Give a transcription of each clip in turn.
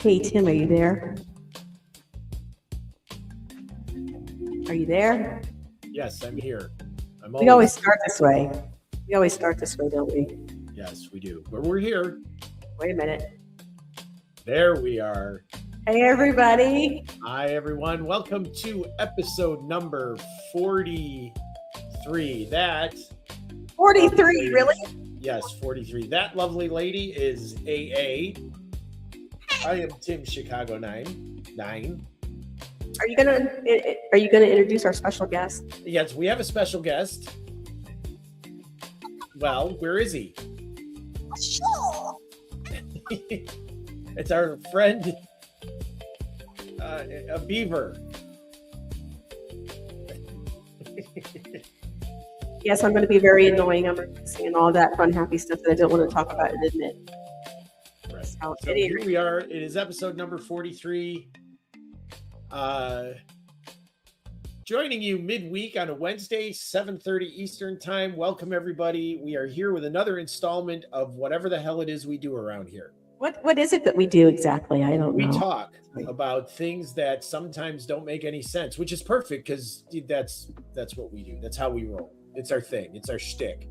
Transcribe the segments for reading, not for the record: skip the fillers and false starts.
Hey, Tim, are you there? Are you there? Yes, I'm here. We always start this way. Don't we? Yes, we do. But we're here. Wait a minute. There we are. Hey, everybody. Hi, everyone. Welcome to episode number 43. 43, really? Yes, 43. That lovely lady is AA. I am Tim Chicago 9. Are you gonna introduce our special guest? Yes, we have a special guest. Well, where is he? It's our friend, a beaver. Yes, I'm going to be very annoying. I'm saying all that fun, happy stuff that I don't want to talk about and admit. Right. So here we are. It is episode number 43. Joining you midweek on a Wednesday, 7:30 Eastern time. Welcome, everybody. We are here with another installment of whatever the hell it is we do around here. What is it that we do exactly? I don't know. We talk about things that sometimes don't make any sense, which is perfect because that's what we do. That's how we roll. It's our thing. It's our shtick.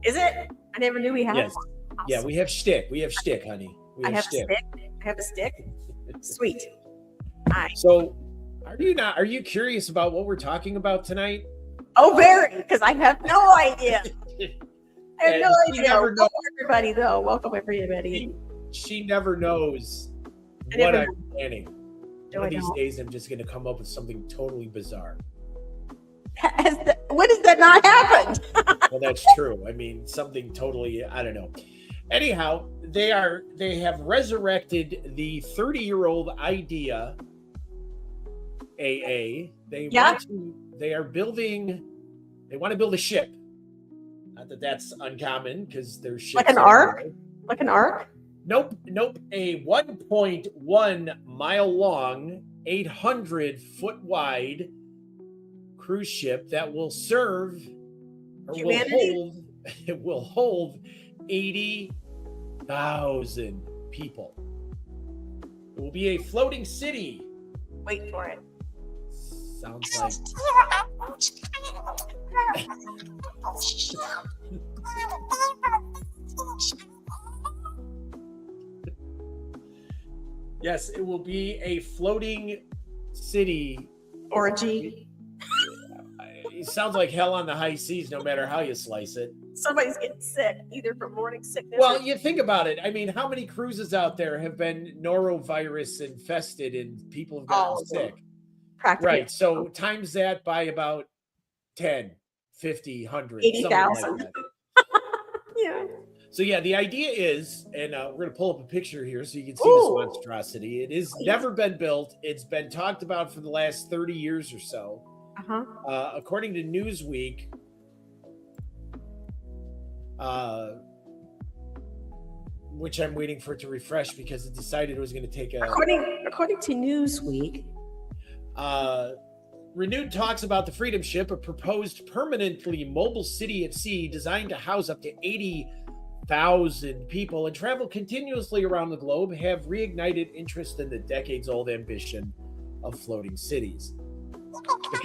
Is it? I never knew we had. Yes. One. Awesome. Yeah, we have shtick. We have shtick, honey. I have a stick. Sweet. Hi. So, are you curious about what we're talking about tonight? Oh, very, because I have no idea. I have no idea. Welcome everybody, though. Welcome everybody. She never knows what I'm planning. One of these days, I'm just going to come up with something totally bizarre. When has that not happened? Well, that's true. I mean, something totally, I don't know. Anyhow, they have resurrected the 30-year-old idea. AA. They want to build a ship. Not that that's uncommon because there's ships. Like an ark? Like an ark? Nope. A 1.1 mile long, 800 wide cruise ship that will serve or will hold 80,000 people. It will be a floating city. Wait for it. Sounds like yes, it will be a floating city orgy. It sounds like hell on the high seas, no matter how you slice it. Somebody's getting sick, either from morning sickness. Well, you think about it. I mean, how many cruises out there have been norovirus infested and people have gotten sick? Right. So times that by about 10, 50, 100, 80,000. Like Yeah. So yeah, the idea is, and we're going to pull up a picture here so you can see this monstrosity. It has never been built. It's been talked about for the last 30 years or so. According to Newsweek, which I'm waiting for it to refresh because it decided it was going to take a... According to Newsweek, renewed talks about the Freedom Ship, a proposed permanently mobile city at sea designed to house up to 80,000 people and travel continuously around the globe, have reignited interest in the decades-old ambition of floating cities. The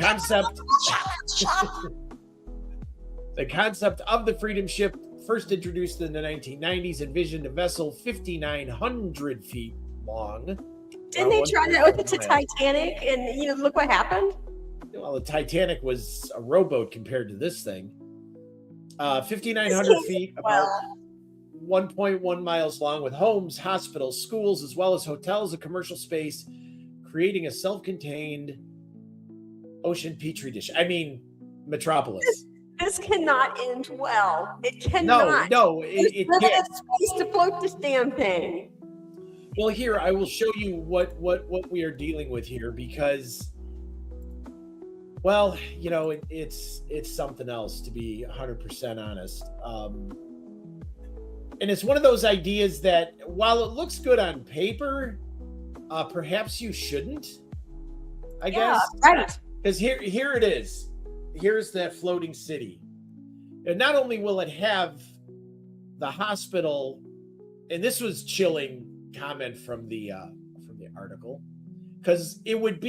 concept of the Freedom Ship, first introduced in the 1990s, envisioned a vessel 5,900 feet long. Didn't they try that with the Titanic? And look what happened. Well, the Titanic was a rowboat compared to this thing. 5,900 feet, about 1.1 miles long, with homes, hospitals, schools, as well as hotels and commercial space, creating a self-contained ocean petri dish. I mean, metropolis. This cannot end well. It cannot. No, it can't. Space to float this damn thing. Well, here I will show you what we are dealing with here because, well, it's something else, to be 100% honest. And it's one of those ideas that, while it looks good on paper, perhaps you shouldn't. I guess. Right. Because here it is. Here's that floating city. And not only will it have the hospital, and this was chilling comment from the article because it would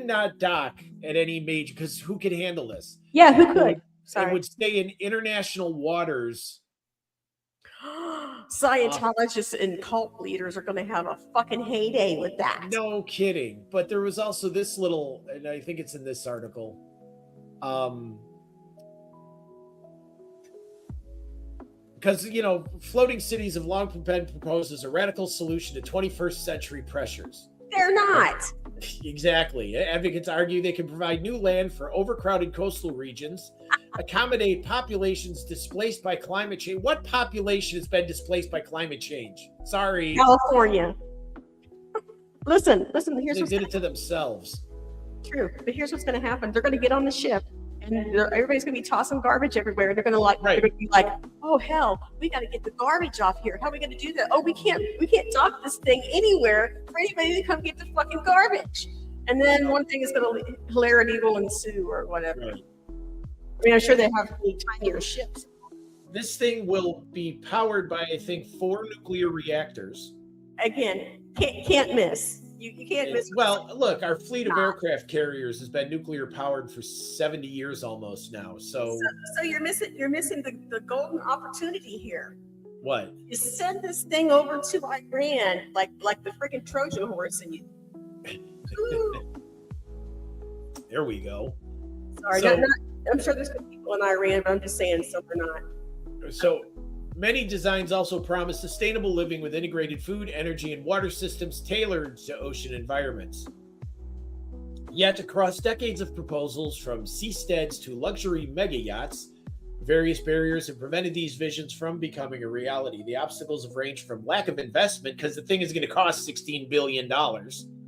not dock at any major, because who could handle this? Yeah, who could? It would stay in international waters. Scientologists and cult leaders are going to have a fucking heyday with that. No kidding. But there was also this little, and I think it's in this article. Because, floating cities have long been proposed as a radical solution to 21st century pressures. They're not. Exactly. Advocates argue they can provide new land for overcrowded coastal regions, accommodate populations displaced by climate change. What population has been displaced by climate change? Sorry. California. Listen, here's they what's did it to themselves. True. But here's what's going to happen. They're going to get on the ship and everybody's going to be tossing garbage everywhere. They're going to be like, oh, hell, we got to get the garbage off here. How are we going to do that? Oh, we can't dock this thing anywhere for anybody to come get the fucking garbage. And then one thing is going to, hilarity will ensue or whatever. Right. I mean, I'm sure they have tinier ships. This thing will be powered by, I think, 4 nuclear reactors. Again, can't miss. You can't miss. Well, look, our fleet of aircraft carriers has been nuclear powered for 70 years almost now. So you're missing the golden opportunity here. What? You send this thing over to Iran like the freaking Trojan horse, and you. There we go. Sorry, I'm sure there's good people in Iran, but I'm just saying some are not. So many designs also promise sustainable living with integrated food, energy, and water systems tailored to ocean environments. Yet, across decades of proposals, from seasteads to luxury mega yachts, various barriers have prevented these visions from becoming a reality. The obstacles have ranged from lack of investment, because the thing is going to cost $16 billion.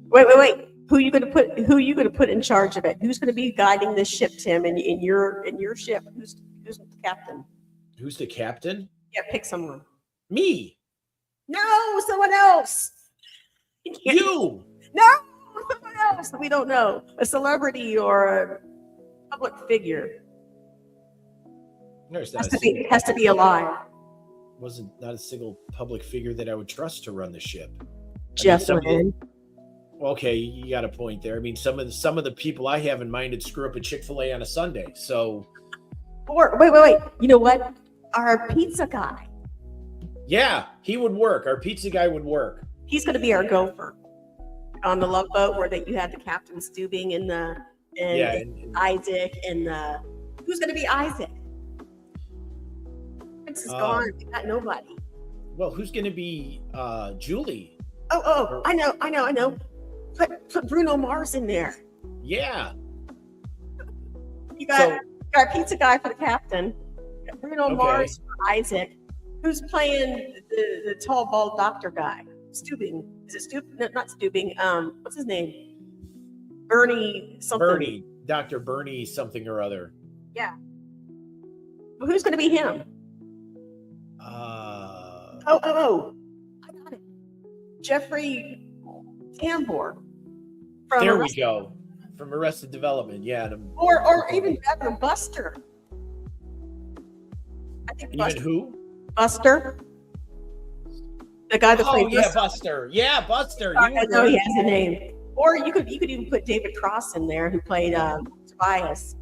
Wait. Who are you going to put in charge of it? Who's going to be guiding this ship, Tim? In your ship, who's the captain? Who's the captain? Yeah, pick someone. Me. No, someone else. You. No, someone else. We don't know. A celebrity or a public figure. Has to be alive. Wasn't not a single public figure that I would trust to run the ship. Jeff Lynne. Okay, you got a point there. I mean, some of the people I have in mind would screw up a Chick-fil-A on a Sunday. So, or wait. You know what? Our pizza guy. Yeah, he would work. Our pizza guy would work. He's going to be our gopher on the Love Boat, where you had the Captain Steubing and Isaac and who's going to be Isaac? Prince is gone. We got nobody. Well, who's going to be Julie? Oh, I know. Put Bruno Mars in there. Yeah. You got our pizza guy for the captain. Bruno Mars for Isaac. Who's playing the tall, bald doctor guy? Steubing. Is it Steubing? No, not Steubing. What's his name? Bernie something. Dr. Bernie something or other. Yeah. Well, who's going to be him? I got it. Jeffrey Tambor. There we go. From Arrested Development, yeah. Or even better, Buster. I think Buster. Even who? Buster. The guy that played Buster. Yeah, Buster. I know he has a name. Or you could even put David Cross in there, who played Tobias.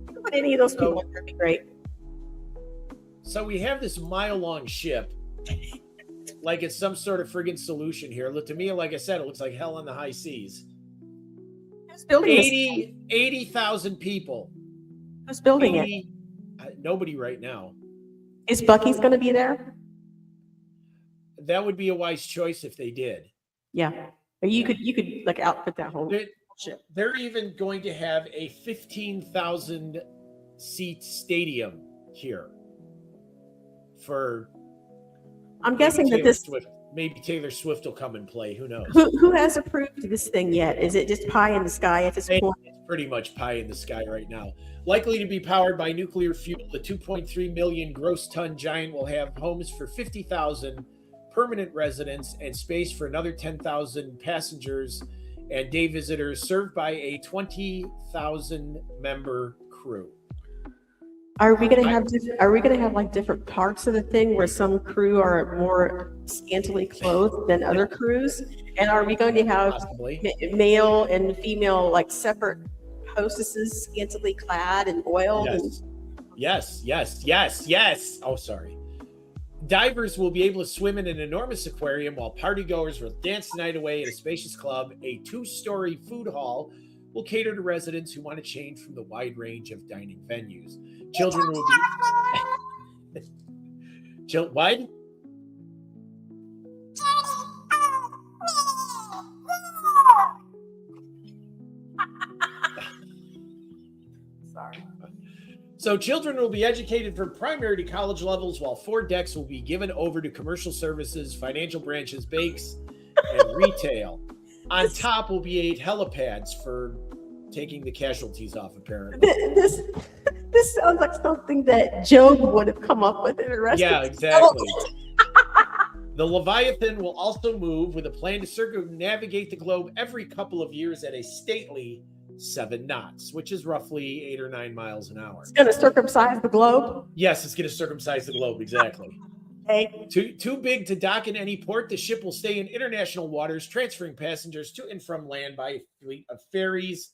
You could put any of those people in there, that'd be great. So we have this mile-long ship. Like it's some sort of friggin' solution here. Look, to me, like I said, it looks like hell on the high seas. Who's building 80,000 people. Who's building it? Nobody right now. Is Bucky's going to be there? That would be a wise choice if they did. Yeah. You could like outfit that whole ship. They're even going to have a 15,000 seat stadium here for. I'm guessing that maybe Taylor Swift will come and play. Who knows? Who has approved this thing yet? Is it just pie in the sky at this point? It's pretty much pie in the sky right now. Likely to be powered by nuclear fuel, the 2.3 million gross ton giant will have homes for 50,000 permanent residents and space for another 10,000 passengers and day visitors, served by a 20,000 member crew. Are we gonna have are we gonna have like different parts of the thing where some crew are more scantily clothed than other crews? And are we going to have Possibly. male and female like separate hostesses scantily clad and oiled and Yes. Oh, sorry. Divers will be able to swim in an enormous aquarium while partygoers will dance the night away at a spacious club. A 2-story food hall will cater to residents who want to change from the wide range of dining venues. Children will be. What? sorry. So children will be educated from primary to college levels, while 4 decks will be given over to commercial services, financial branches, banks, and retail. On top will be 8 helipads for taking the casualties off, apparently. This sounds like something that Job would have come up with in a restaurant. Yeah, exactly. The Leviathan will also move with a plan to circumnavigate the globe every couple of years at a stately 7 knots, which is roughly 8 or 9 miles an hour. It's going to circumcise the globe. Yes, it's going to circumcise the globe, exactly. Okay. Too big to dock in any port, the ship will stay in international waters, transferring passengers to and from land by a fleet of ferries.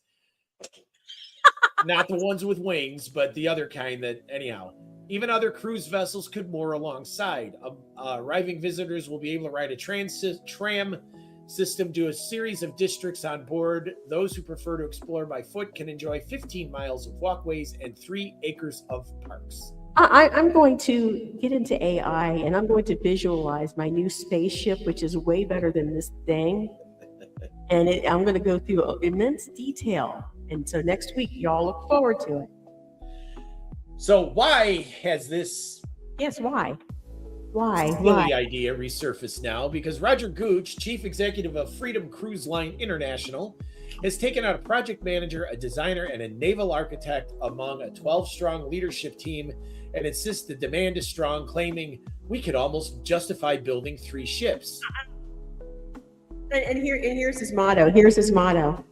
Not the ones with wings, but the other kind that, anyhow. Even other cruise vessels could moor alongside. Arriving visitors will be able to ride a tram system to a series of districts on board. Those who prefer to explore by foot can enjoy 15 miles of walkways and 3 acres of parks. I'm going to get into AI and I'm going to visualize my new spaceship, which is way better than this thing. And I'm going to go through immense detail. And so next week, y'all look forward to it. So why has this Yes, why? Why? silly idea resurfaced now? Because Roger Gooch, chief executive of Freedom Cruise Line International, has taken out a project manager, a designer, and a naval architect among a 12-strong leadership team and insists the demand is strong, claiming we could almost justify building 3 ships. And here's his motto. Here's his motto.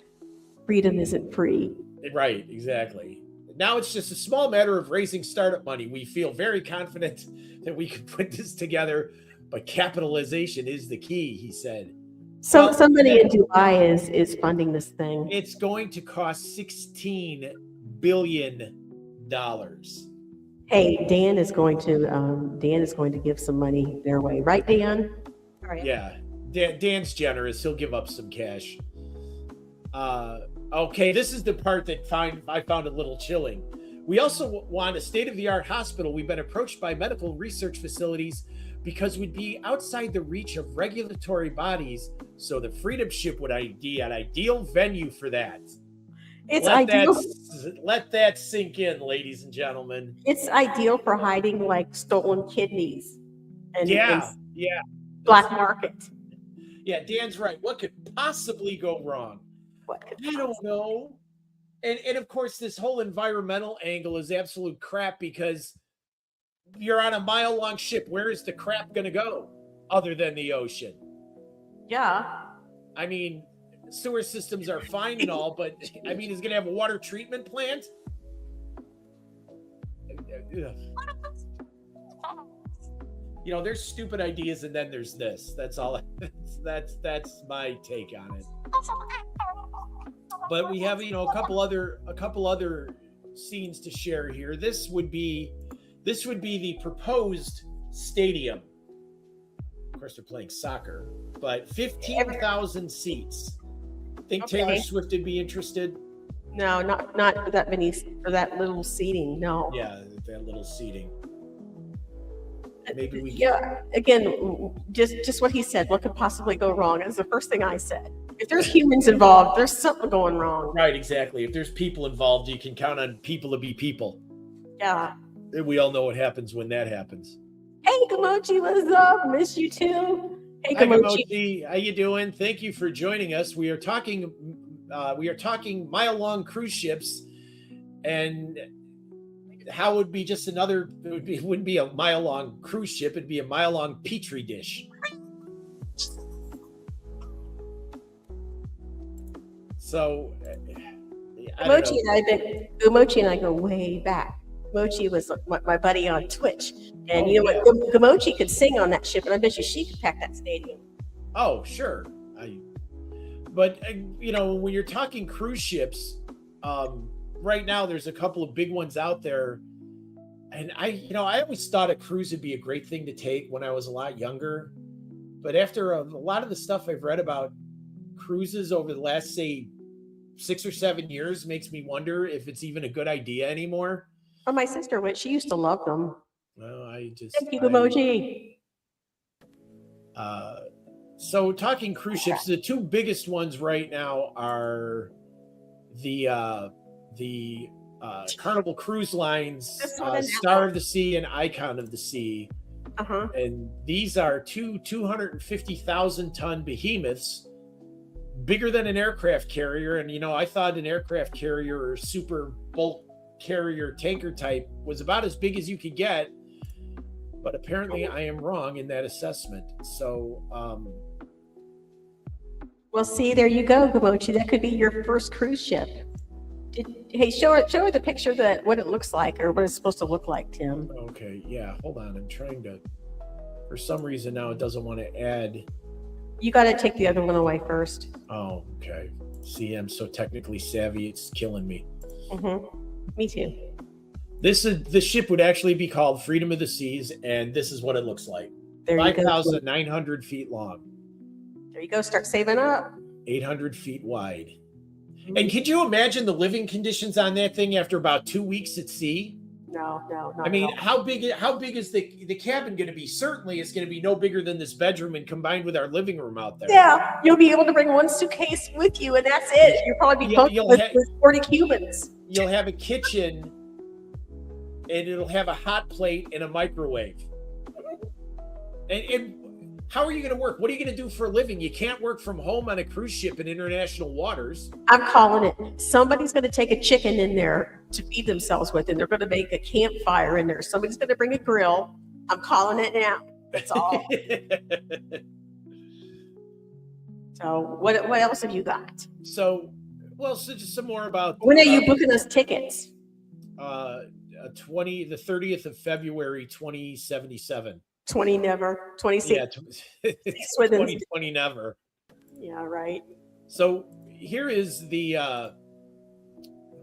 Freedom isn't free. Right, exactly. Now it's just a small matter of raising startup money. We feel very confident that we can put this together, but capitalization is the key, he said. So somebody in Dubai is funding this thing. It's going to cost $16 billion. Hey, Dan is going to give some money their way, right, Dan? All right. Yeah, Dan's generous. He'll give up some cash. Okay, this is the part that I found a little chilling. We also want a state-of-the-art hospital. We've been approached by medical research facilities because we'd be outside the reach of regulatory bodies, so the Freedom Ship would be an ideal venue for that. It's ideal. Let that sink in, ladies and gentlemen. It's ideal for hiding like stolen kidneys and black market. Yeah, Dan's right. What could possibly go wrong? I don't know. And of course, this whole environmental angle is absolute crap because you're on a mile-long ship. Where is the crap going to go other than the ocean? Yeah. I mean, sewer systems are fine and all, but I mean, is going to have a water treatment plant? You know, there's stupid ideas, and then there's this. That's all. That's my take on it. But we have, a couple other scenes to share here. This would be the proposed stadium. Of course, they're playing soccer, but 15,000 seats. Think Okay. Taylor Swift would be interested? No, not for that many, for that little seating. No. Yeah, that little seating. Maybe we. Yeah. Again, just what he said. What could possibly go wrong? Is the first thing I said. If there's humans involved, there's something going wrong. Right, exactly. If there's people involved, you can count on people to be people. Yeah. And we all know what happens when that happens. Hey, Gamochi, what's up? Miss you too. Hey, Hi, Gamochi. Gamochi. How you doing? Thank you for joining us. We are talking mile-long cruise ships, and how it would be just another. It wouldn't be a mile-long cruise ship. It'd be a mile-long petri dish. So, Gamochi and I go way back. Gamochi was my buddy on Twitch, and Oh, you know yeah. what? Gamochi could sing on that ship, and I bet you she could pack that stadium. Oh, sure. But when you're talking cruise ships, right now there's a couple of big ones out there, and I always thought a cruise would be a great thing to take when I was a lot younger. But after a lot of the stuff I've read about cruises over the last, say, 6 or 7 years, makes me wonder if it's even a good idea anymore. Oh, my sister went. She used to love them. Well, Thank you, Gamochi. So talking cruise ships, the two biggest ones right now are the Carnival Cruise Lines, Star of the Sea and Icon of the Sea. Uh-huh. And these are two 250,000-ton behemoths, bigger than an aircraft carrier. And, I thought an aircraft carrier or super bulk carrier tanker type was about as big as you could get. But apparently I am wrong in that assessment. So, well, see, there you go, Gamochi. That could be your first cruise ship. Hey, show her the picture that what it looks like or what it's supposed to look like, Tim. Okay, yeah, hold on. I'm trying to, for some reason now it doesn't want to add. You got to take the other one away first. Oh, okay. See, I'm so technically savvy, it's killing me. Mm-hmm. Me too. The ship would actually be called Freedom of the Seas, and this is what it looks like. 5,900 feet long. There you go. Start saving up. 800 feet wide. And could you imagine the living conditions on that thing after about 2 weeks at sea? No. I mean, how big is the cabin going to be? Certainly, it's going to be no bigger than this bedroom and combined with our living room out there. Yeah, you'll be able to bring one suitcase with you, and that's it. You'll probably be booked with 40 Cubans. You'll have a kitchen, and it'll have a hot plate and a microwave. And how are you going to work? What are you going to do for a living? You can't work from home on a cruise ship in international waters. I'm calling it. Somebody's going to take a chicken in there to feed themselves with, and they're going to make a campfire in there. Somebody's going to bring a grill. I'm calling it now. That's all. So what else have you got? So just some more about. When are you booking us tickets? The 30th of February, 2077. 20 never. 26. Yeah, 2020 never. Yeah, right. So here is the. I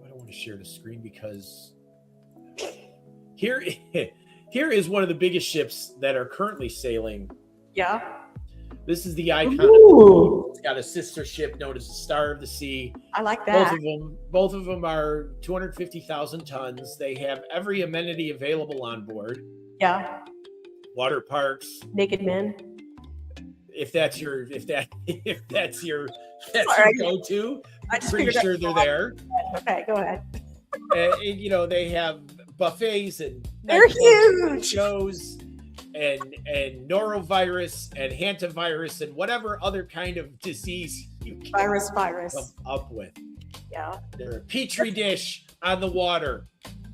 don't want to share the screen because here is one of the biggest ships that are currently sailing. Yeah. This is the Icon. Ooh. It's got a sister ship known as the Star of the Sea. I like that. Both of them are 250,000 tons. They have every amenity available on board. Yeah. Water parks. Naked men. If that's your go-to, I'm pretty sure they're there. Okay, go ahead. They have buffets and they're huge shows and norovirus and hantavirus and whatever other kind of disease you can virus come up with. Yeah, they're a petri dish on the water.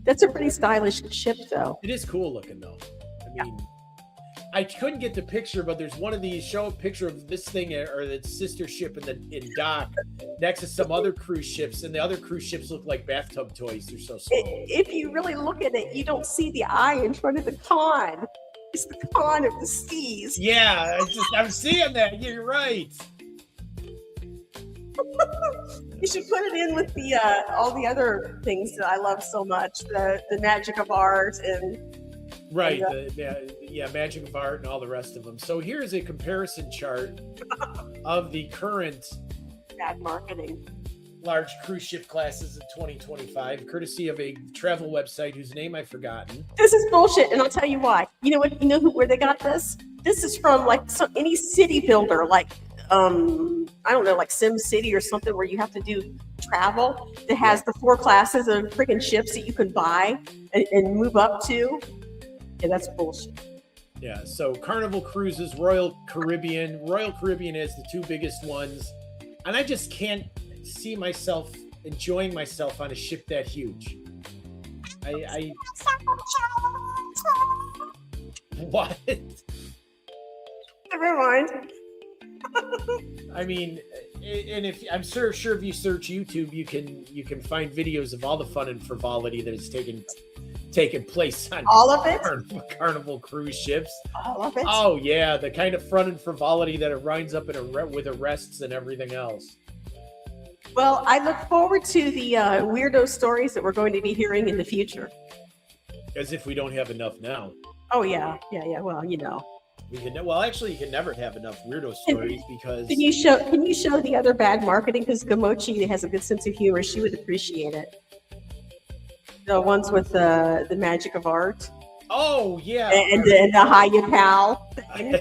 That's a pretty stylish ship, though. It is cool looking, though. I mean, I couldn't get the picture, but there's one of these show a picture of this thing or the sister ship in dock next to some other cruise ships, and the other cruise ships look like bathtub toys. They're so small. If you really look at it, you don't see the eye in front of the con. It's the con of the seas. Yeah, I'm seeing that. You're right. You should put it in with the all the other things that I love so much, the magic of art and. Right, Magic of Art and all the rest of them. So here's a comparison chart of the current bad marketing large cruise ship classes in 2025, courtesy of a travel website whose name I've forgotten. This is bullshit, and I'll tell you why. You know what? You know where they got this? This is from any city builder, I don't know, like Sim City or something, where you have to do travel that has the 4 classes of freaking ships that you can buy and move up to. Yeah, that's bullshit. Yeah, so Carnival Cruises, Royal Caribbean. Royal Caribbean is the two biggest ones. And I just can't see myself enjoying myself on a ship that huge. What? Never mind. I mean, And if I'm sure if you search YouTube, you can find videos of all the fun and frivolity that has taken place on All of it? Carnival cruise ships. All of it? Oh yeah, the kind of fun and frivolity that it winds up with arrests and everything else. Well, I look forward to the weirdo stories that we're going to be hearing in the future. As if we don't have enough now. Oh yeah. Well, Actually, you can never have enough weirdo stories because. Can you show the other bad marketing? Because Gamochi has a good sense of humor. She would appreciate it. The ones with the magic of art. Oh yeah, and the Hiya Pal thing.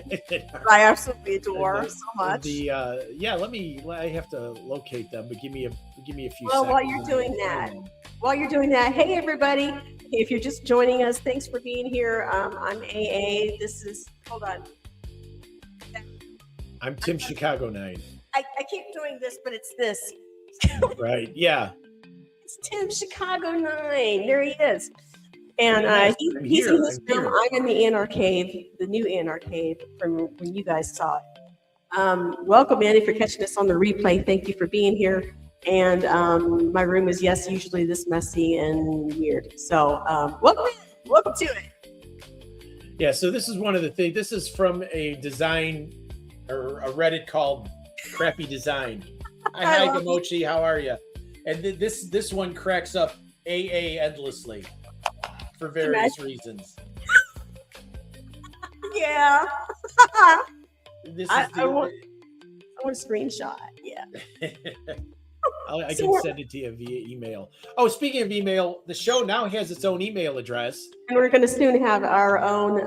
I absolutely adore so much. I have to locate them, but give me a few. Well, seconds while you're doing that, hey everybody! If you're just joining us, thanks for being here. I'm AA. This is I'm Tim Chicago 9. I keep doing this, but it's this. Right? Yeah. It's Tim Chicago 9. There he is. And he's in his room. I'm in the Anarcave, the new Anarcave from when you guys saw it. Welcome in. If you're catching us on the replay, thank you for being here. And my room is, usually this messy and weird. So welcome to it. Yeah, so this is one of the things. This is from a design or a Reddit called Crappy Design. Hi, Gamochi. How are you? And this one cracks up AA endlessly. For various reasons. Yeah. I want a screenshot. Yeah. I can send it to you via email. Oh, speaking of email, the show now has its own email address. And we're going to soon have our own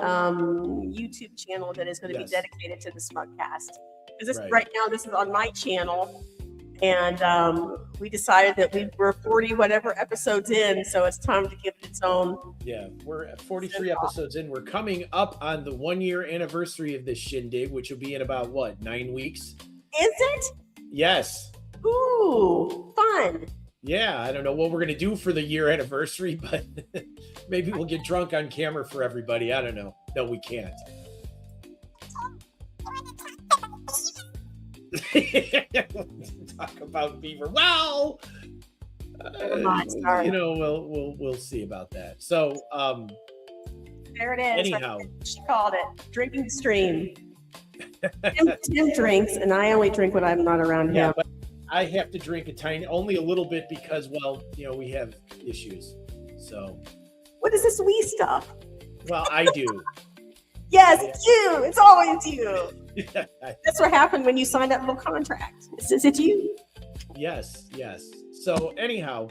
YouTube channel that is going to be dedicated to the SMUG Cast. Because right now, this is on my channel. And we decided that we're 40 whatever episodes in, so it's time to give it its own. Yeah, we're at 43 episodes in. We're coming up on the 1-year anniversary of this shindig, which will be in about 9 weeks? Is it? Yes. Ooh, fun. Yeah, I don't know what we're gonna do for the year anniversary, but maybe we'll get drunk on camera for everybody. I don't know. No, we can't. Talk about beaver. Well, we'll see about that. So, there it is. Anyhow, she called it drinking stream. Tim drinks, and I only drink when I'm not around him. But I have to drink only a little bit because, we have issues. So, what is this wee stuff? Well, I do. Yes, it's you. It's always you. That's what happened when you signed that little contract. Is it you? Yes. So anyhow,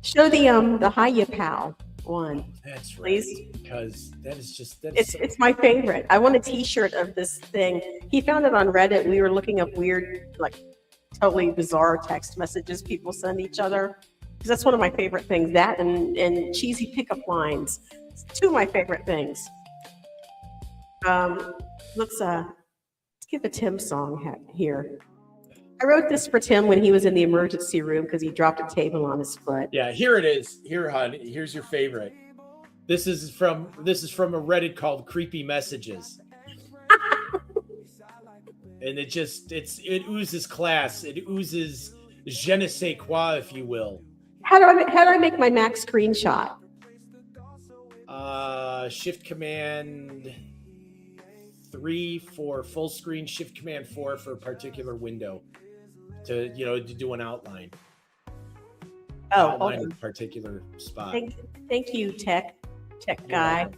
show the Hiya Pal one. That's right. Please, because it's my favorite. I want a T-shirt of this thing. He found it on Reddit. We were looking up weird, totally bizarre text messages people send each other. Because that's one of my favorite things. That and cheesy pickup lines. It's two of my favorite things. Let's give a Tim song here. I wrote this for Tim when he was in the emergency room because he dropped a table on his foot. Yeah, here it is. Here, hon. Here's your favorite. This is from a Reddit called Creepy Messages. And it oozes class. It oozes je ne sais quoi, if you will. How do I make my Mac screenshot? Shift Command 3 for full screen, Shift Command 4 for a particular window to do an outline. Outline a particular spot. Thank you, tech guy.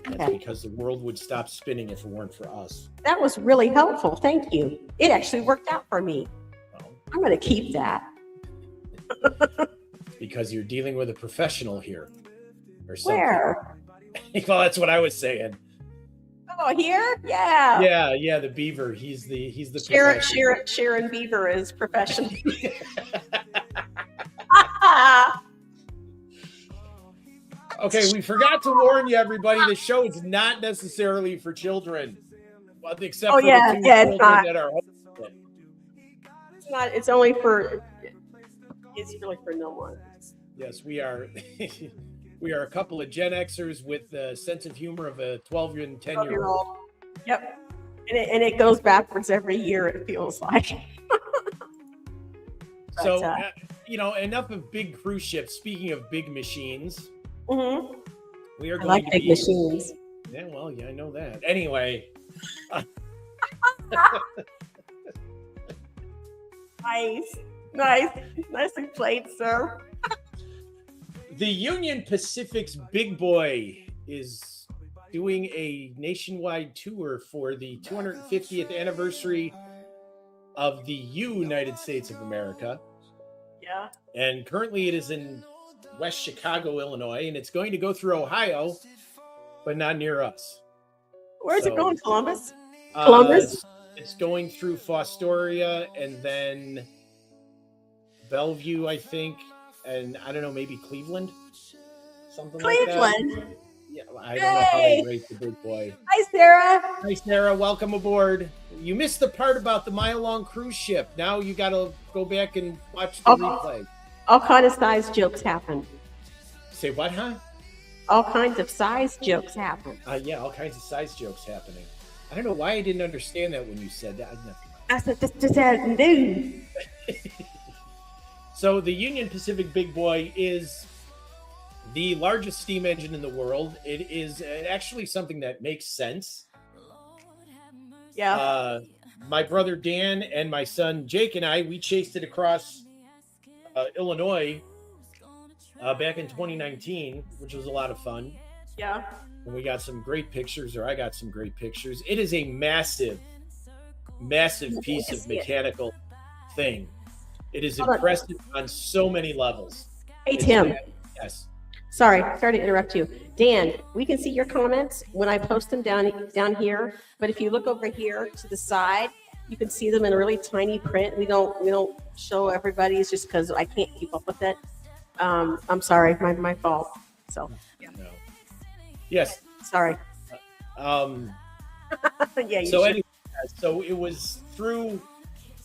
That's because the world would stop spinning if it weren't for us. That was really helpful. Thank you. It actually worked out for me. Well, I'm going to keep that. Because you're dealing with a professional here. Or something. Where? Well, that's what I was saying. Oh, here? Yeah. Yeah, the beaver. He's the Sharon Beaver is professional. Okay, we forgot to warn you, everybody. The show is not necessarily for children, except for the two children that are hosting. It's not. It's only for. It's really for no one. Yes, we are. We are a couple of Gen Xers with the sense of humor of a 12 and 10-year-old. Yep. And it goes backwards every year, it feels like. So, enough of big cruise ships. Speaking of big machines, Mm-hmm. we are I going like to big be. machines. Yeah, well, yeah, I know that. Anyway. Nicely played, sir. The Union Pacific's Big Boy is doing a nationwide tour for the 250th anniversary of the United States of America. Yeah. And currently it is in West Chicago, Illinois, and it's going to go through Ohio, but not near us. Where's it going, Columbus? It's going through Fostoria and then Bellevue, I think, and I don't know, maybe Cleveland, something like that. Cleveland. Yeah, I don't know how they rate the Big Boy. Hi, Sarah. Hi, Sarah. Welcome aboard. You missed the part about the mile-long cruise ship. Now you got to go back and watch the replay. All kind of size jokes happen. Say what, huh? All kinds of size jokes happen. Yeah, all kinds of size jokes happening. I don't know why I didn't understand that when you said that. I said, just add new. So the Union Pacific Big Boy is the largest steam engine in the world. It is actually something that makes sense. Yeah. My brother Dan and my son Jake and we chased it across Illinois back in 2019, which was a lot of fun. Yeah. And we got some great pictures, or I got some great pictures. It is a massive piece of mechanical thing. It is impressive on so many levels. Hey, Tim. Yes. Sorry to interrupt you. Dan, we can see your comments when I post them down here. But if you look over here to the side, you can see them in a really tiny print. We don't show everybody's just because I can't keep up with it. I'm sorry, my fault. So yeah. No. Yes. Sorry. Yeah. So anyway, so it was through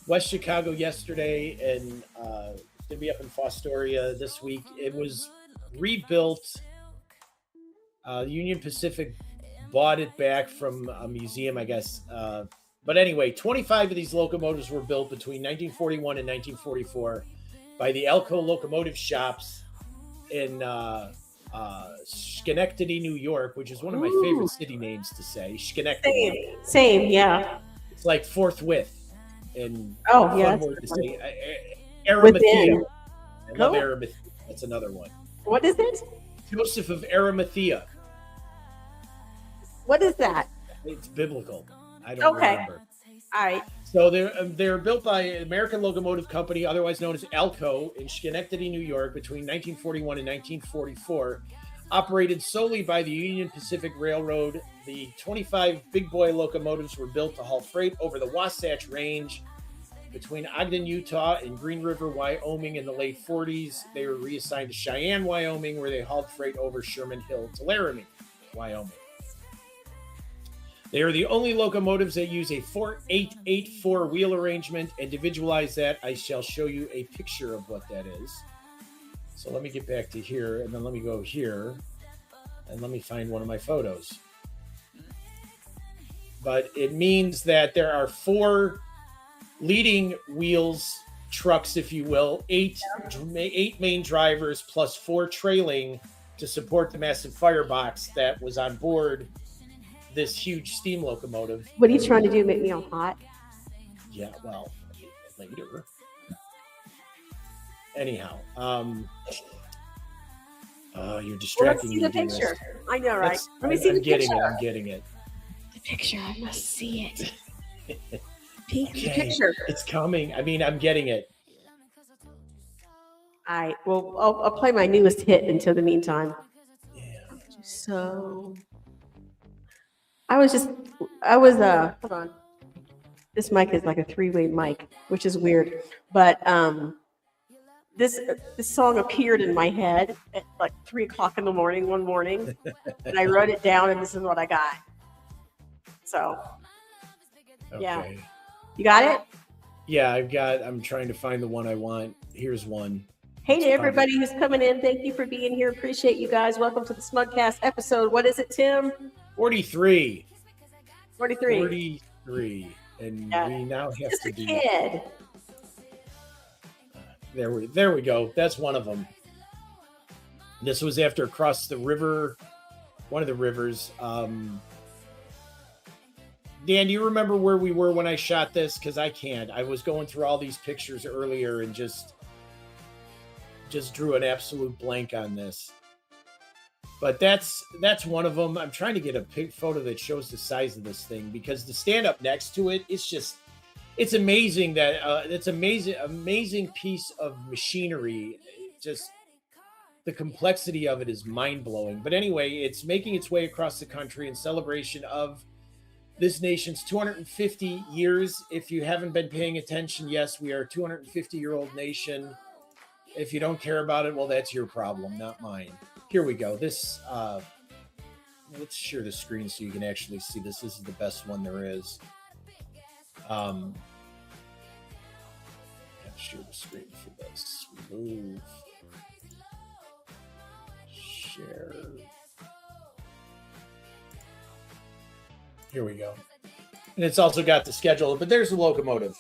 West Chicago yesterday, and going to be up in Fostoria this week. It was rebuilt. Union Pacific bought it back from a museum, I guess. But anyway, 25 of these locomotives were built between 1941 and 1944 by the Elko Locomotive Shops in Schenectady, New York, which is one of my favorite city names to say. Schenectady. Same, yeah. It's like forthwith. And yeah, word to say. Arimathea. I love Arimathea. That's another one. What is it? Joseph of Arimathea. What is that? It's biblical. I don't remember. All right. So they're built by American Locomotive Company, otherwise known as Elko, in Schenectady, New York, between 1941 and 1944. Operated solely by the Union Pacific Railroad, the 25 Big Boy locomotives were built to haul freight over the Wasatch Range between Ogden, Utah, and Green River, Wyoming in the late 40s. They were reassigned to Cheyenne, Wyoming, where they hauled freight over Sherman Hill to Laramie, Wyoming. They are the only locomotives that use a 4884 wheel arrangement. And to visualize that, I shall show you a picture of what that is. So let me get back to here, and then let me go here, and let me find one of my photos. But it means that there are 4 leading wheels trucks, if you will, 8 main drivers plus 4 trailing to support the massive firebox that was on board this huge steam locomotive. What are you trying to do? Make me all hot? Yeah, well, later. Anyhow, you're distracting me. Let's see the picture. I know, right? Let me see the picture. I'm getting it. The picture. I must see it. Peek the picture. It's coming. I mean, I'm getting it. All right. Well, I'll play my newest hit until the meantime. Yeah. So, hold on. This mic is like a 3-way mic, which is weird. But this song appeared in my head at like 3:00 in the morning one morning, and I wrote it down, and this is what I got. So, yeah, you got it? Yeah, I'm trying to find the one I want. Here's one. Hey to everybody who's coming in. Thank you for being here. Appreciate you guys. Welcome to the SMUG Cast episode. What is it, Tim? 43. 43. 3, and Yeah. we now have Just to a do. kid. There we go. That's one of them. This was after across the river, one of the rivers. Dan, do you remember where we were when I shot this? Because I can't. I was going through all these pictures earlier and just drew an absolute blank on this. But that's one of them. I'm trying to get a photo that shows the size of this thing, because to stand up next to it, it's amazing that it's amazing piece of machinery. Just the complexity of it is mind-blowing. But anyway, it's making its way across the country in celebration of this nation's 250 years. If you haven't been paying attention, yes, we are a 250-year-old nation. If you don't care about it, well, that's your problem, not mine. Here we go. This, let's share the screen so you can actually see this. This is the best one there is. Share the screen for this. Remove. Share. Here we go. And it's also got the schedule, but there's the locomotive.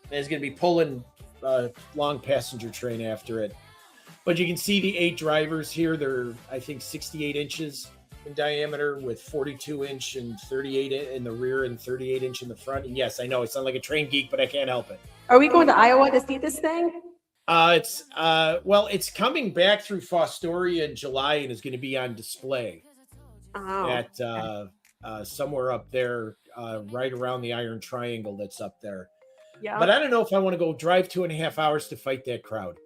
And it's going to be pulling a long passenger train after it. But you can see the 8 drivers here. They're, I think, 68 inches in diameter with 42-inch and 38 in the rear and 38-inch in the front. And yes, I know I sound like a train geek, but I can't help it. Are we going to Iowa to see this thing? It's coming back through Fostoria in July and is going to be on display at somewhere up there, right around the Iron Triangle that's up there. Yeah. But I don't know if I want to go drive 2.5 hours to fight that crowd.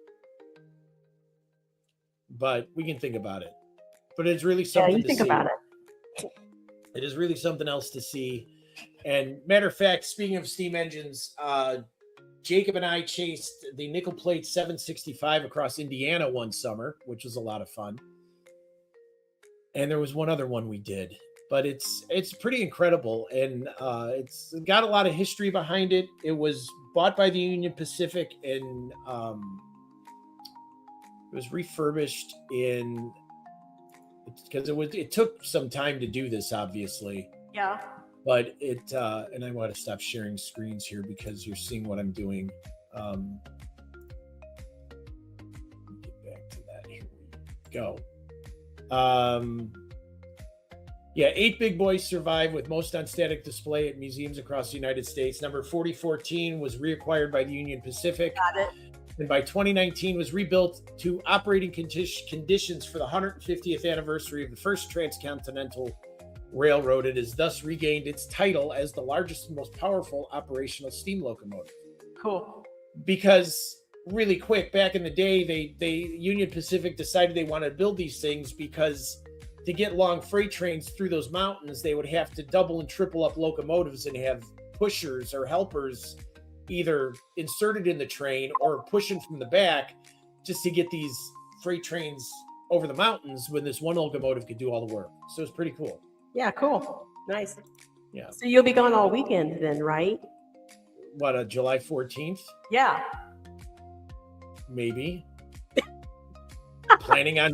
But we can think about it. But it's really something to see. Think about it. It is really something else to see. And matter of fact, speaking of steam engines, Jacob and I chased the nickel plate 765 across Indiana one summer, which was a lot of fun. And there was one other one we did, but it's pretty incredible. And it's got a lot of history behind it. It was bought by the Union Pacific and it was refurbished because it took some time to do this, obviously. Yeah. But and I want to stop sharing screens here because you're seeing what I'm doing. Get back to that. Here we go. 8 big boys survive, with most on static display at museums across the United States. Number 4014 was reacquired by the Union Pacific. Got it. And by 2019 was rebuilt to operating conditions for the 150th anniversary of the first transcontinental railroad. It has thus regained its title as the largest and most powerful operational steam locomotive. Cool. Because really quick, back in the day, they Union Pacific decided they wanted to build these things because to get long freight trains through those mountains, they would have to double and triple up locomotives and have pushers or helpers either inserted in the train or pushing from the back just to get these freight trains over the mountains when this one locomotive could do all the work. So it's pretty cool. Yeah, cool. Nice. Yeah. So you'll be gone all weekend then, right? What, July 14th? Yeah. Maybe. You planning on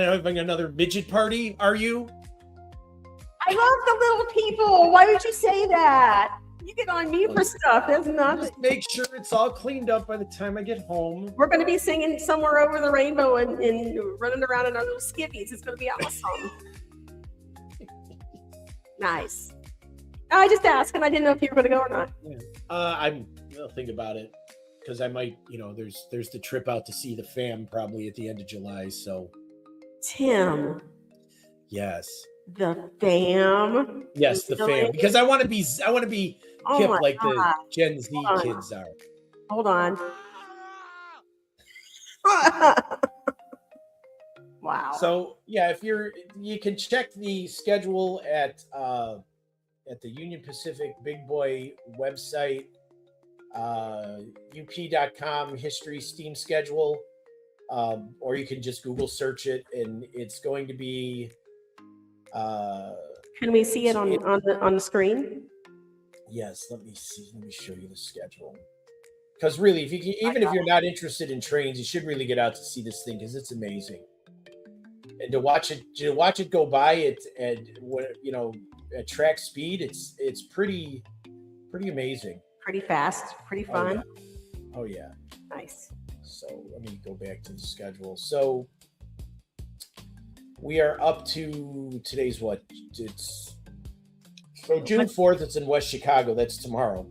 having another midget party, are you? I love the little people. Why would you say that? You get on me for stuff. That's not. Just make sure it's all cleaned up by the time I get home. We're going to be singing Somewhere Over the Rainbow and running around in our little skivvies. It's going to be awesome. Nice. I just asked, and I didn't know if you were going to go or not. Yeah. I'll think about it because I might, there's the trip out to see the fam probably at the end of July. So, Tim. Yes. The fam. Yes, the fam. Because I want to be hip like God. the Gen Z kids are. Hold on. Wow. So yeah, you can check the schedule at the Union Pacific Big Boy website, up.com history steam schedule, or you can just Google search it, and it's going to be. Can we see it on the screen? Yes, let me see. Let me show you the schedule. Because really, if you're not interested in trains, you should really get out to see this thing because it's amazing. And to watch it go by, at track speed, it's pretty amazing. Pretty fast, pretty fun. Oh yeah. Nice. So let me go back to the schedule. So we are up to today's what? It's so June 4th, it's in West Chicago. That's tomorrow.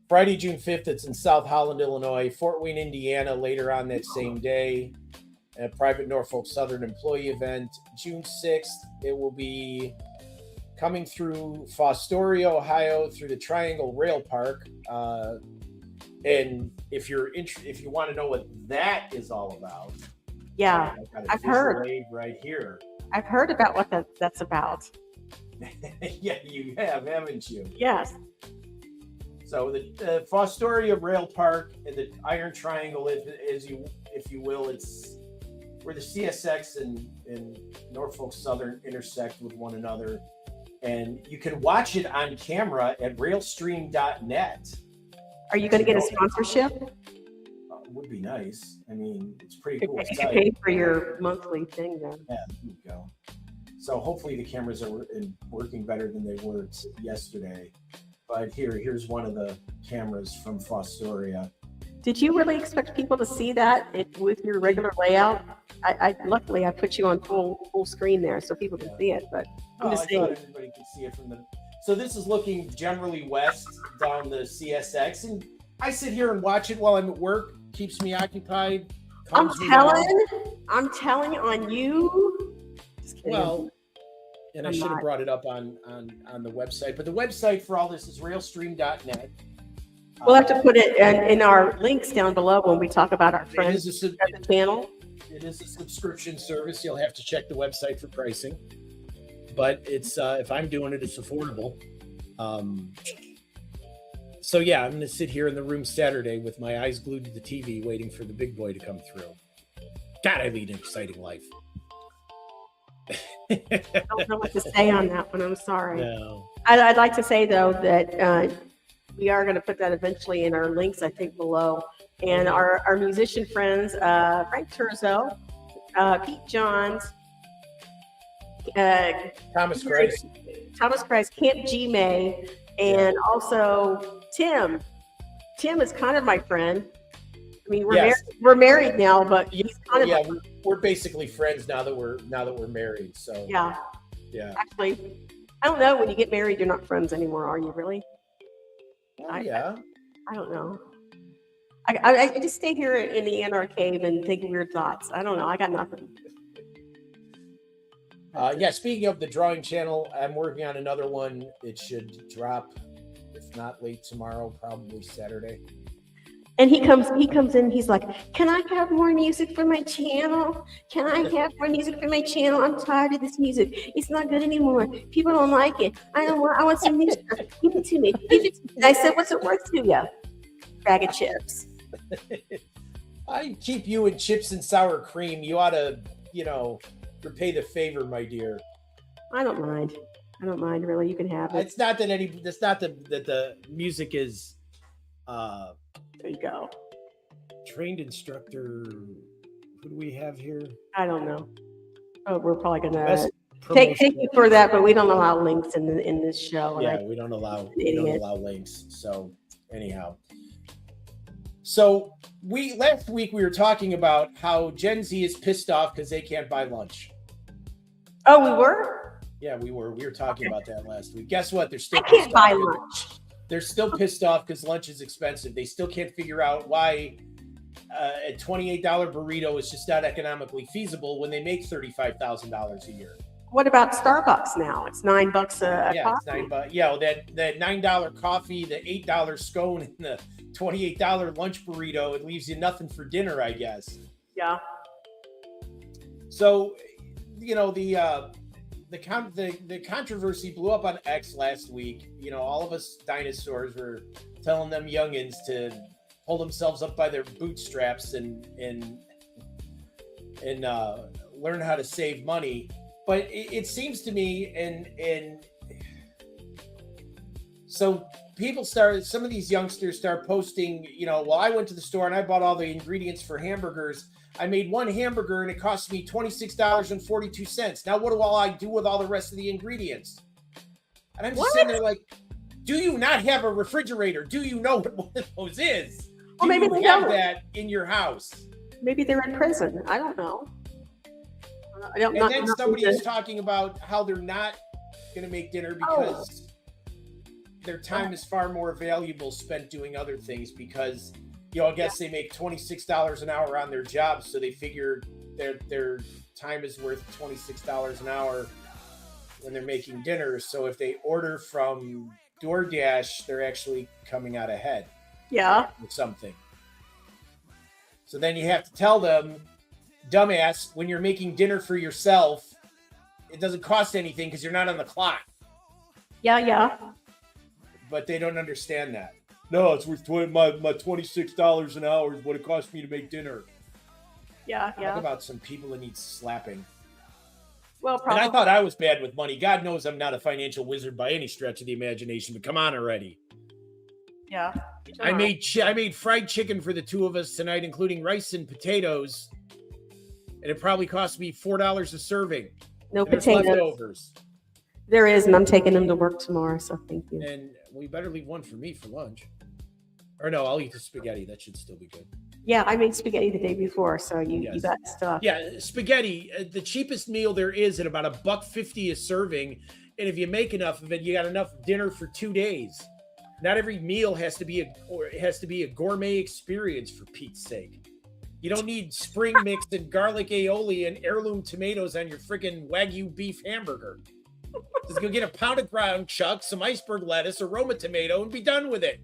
Friday, June 5th, it's in South Holland, Illinois. Fort Wayne, Indiana, later on that same day. A private Norfolk Southern employee event. June 6th, it will be coming through Fostoria, Ohio, through the Triangle Rail Park. And if you want to know what that is all about, yeah, I've heard right here. I've heard about what that's about. Yeah, you have, haven't you? Yes. So the Fostoria Rail Park and the Iron Triangle, if you will, it's where the CSX and Norfolk Southern intersect with one another. And you can watch it on camera at railstream.net. Are you going to get a sponsorship? Would be nice. I mean, it's pretty cool. You can pay for your monthly thing then. Yeah, there you go. So hopefully the cameras are working better than they were yesterday. But here's one of the cameras from Fostoria. Did you really expect people to see that with your regular layout? Luckily I put you on full screen there so people can see it, but I'm just saying. I thought everybody could see it from the. So this is looking generally west down the CSX, and I sit here and watch it while I'm at work. Keeps me occupied. I'm telling on you. Just kidding. Well, and I should have brought it up on the website, but the website for all this is railstream.net. We'll have to put it in our links down below when we talk about our friends at the channel. It is a subscription service. You'll have to check the website for pricing, but it's if I'm doing it, it's affordable. So yeah, I'm going to sit here in the room Saturday with my eyes glued to the TV, waiting for the big boy to come through. God, I lead an exciting life. I don't know what to say on that one. I'm sorry. No. I'd like to say though that we are going to put that eventually in our links, I think, below. And our musician friends, Frank Turzo, Pete Johns, Thomas Christ, Camp G May, and also Tim. Tim is kind of my friend. I mean, we're married now, but he's kind of we're basically friends now that we're married. So yeah. Actually, I don't know. When you get married, you're not friends anymore, are you? Really? Yeah. I don't know. I just stay here in the Anarch Cave and think weird thoughts. I don't know. I got nothing. Speaking of the drawing channel, I'm working on another one. It should drop, if not late tomorrow, probably Saturday. And he comes in, he's like, can I have more music for my channel? Can I have more music for my channel? I'm tired of this music. It's not good anymore. People don't like it. I want some new stuff. Give it to me. And I said, what's it worth to you? Bag of chips. I keep you in chips and sour cream. You ought to, repay the favor, my dear. I don't mind, really. You can have it. It's not that the music is there you go. Trained instructor. Who do we have here? I don't know. Oh, we're probably gonna take you for that, but we don't allow links in this show. Yeah, we don't allow links. So anyhow. So last week we were talking about how Gen Z is pissed off because they can't buy lunch. Oh, we were? Yeah, we were. We were talking about that last week. Guess what? They're still can't buy lunch. They're still pissed off because lunch is expensive. They still can't figure out why a $28 burrito is just not economically feasible when they make $35,000 a year. What about Starbucks now? It's $9 a coffee. It's $9. Yeah, that $9 coffee, the $8 scone, and the $28 lunch burrito. It leaves you nothing for dinner, I guess. Yeah. So, the controversy blew up on X last week. All of us dinosaurs were telling them youngins to pull themselves up by their bootstraps and learn how to save money. But it seems to me, and so some of these youngsters start posting, well, I went to the store and I bought all the ingredients for hamburgers. I made one hamburger and it cost me $26.42. Now, what do I do with all the rest of the ingredients? And I'm just sitting there like, do you not have a refrigerator? Do you know what one of those is? Well, maybe they have that in your house. Maybe they're in prison. I don't know. Then somebody is talking about how they're not going to make dinner because their time is far more valuable spent doing other things because, I guess they make $26 an hour on their job. So they figure their time is worth $26 an hour when they're making dinner. So if they order from DoorDash, they're actually coming out ahead. Yeah. Or something. So then you have to tell them, dumbass, when you're making dinner for yourself, it doesn't cost anything because you're not on the clock. Yeah. But they don't understand that. No, it's worth my $26 an hour is what it costs me to make dinner. Yeah. Talk about some people that need slapping. Well, probably. And I thought I was bad with money. God knows I'm not a financial wizard by any stretch of the imagination, but come on already. Yeah. I made fried chicken for the two of us tonight, including rice and potatoes. And it probably cost me $4 a serving. No potatoes. Leftovers. There is, and I'm taking them to work tomorrow, so thank you. And we better leave one for me for lunch. Or no, I'll eat the spaghetti. That should still be good. Yeah, I made spaghetti the day before, so you got stuff. Yeah, spaghetti, the cheapest meal there is at about $1.50 a serving. And if you make enough of it, you got enough dinner for 2 days. Not every meal has to be a gourmet experience, for Pete's sake. You don't need spring mix and garlic aioli and heirloom tomatoes on your freaking Wagyu beef hamburger. Just go get a pound of ground chuck, some iceberg lettuce, a Roma tomato, and be done with it.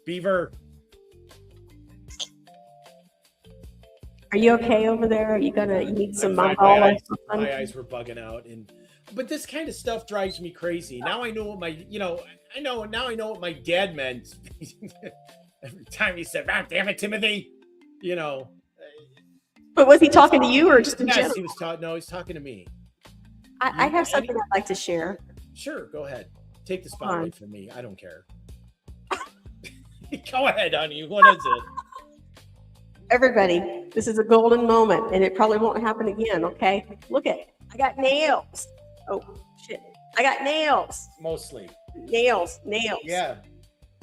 Beaver. Are you okay over there? You need some my eyes were bugging out, but this kind of stuff drives me crazy. Now I know what I know what my dad meant. Every time he said, "Ah, damn it, Timothy," But was he talking to you or just in general? He was talking. No, he's talking to me. I have something I'd like to share. Sure, go ahead. Take the spotlight from me. I don't care. Go ahead, honey. What is it? Everybody, this is a golden moment, and it probably won't happen again, okay? Look at it. I got nails. Oh, shit. I got nails. Mostly. Nails. Yeah.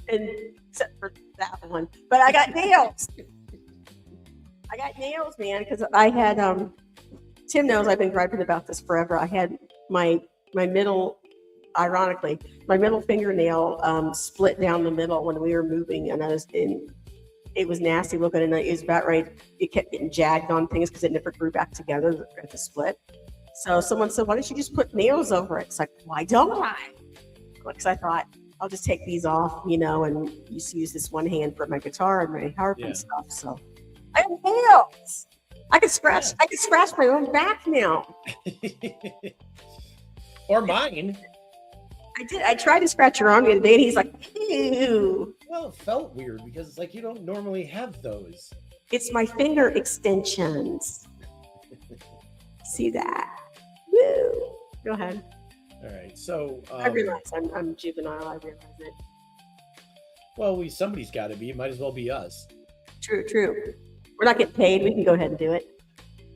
And except for that one. But I got nails. I got nails, man, because I had, Tim knows I've been griping about this forever. I had my middle, ironically, my middle fingernail split down the middle when we were moving, and it was nasty looking, and it was about right. It kept getting jagged on things because it never grew back together at the split. So someone said, "Why don't you just put nails over it?" It's like, why don't I? Because I thought I'll just take these off, and just use this one hand for my guitar and my harp and stuff. So I have nails. I can scratch. I can scratch my own back now. Or mine. I did. I tried to scratch your arm the other day, and he's like, "Ew." Well, it felt weird because it's like you don't normally have those. It's my finger extensions. See that? Woo. Go ahead. All right. So I realize I'm juvenile. I realize it. Well, somebody's got to be. It might as well be us. True. We're not getting paid. We can go ahead and do it.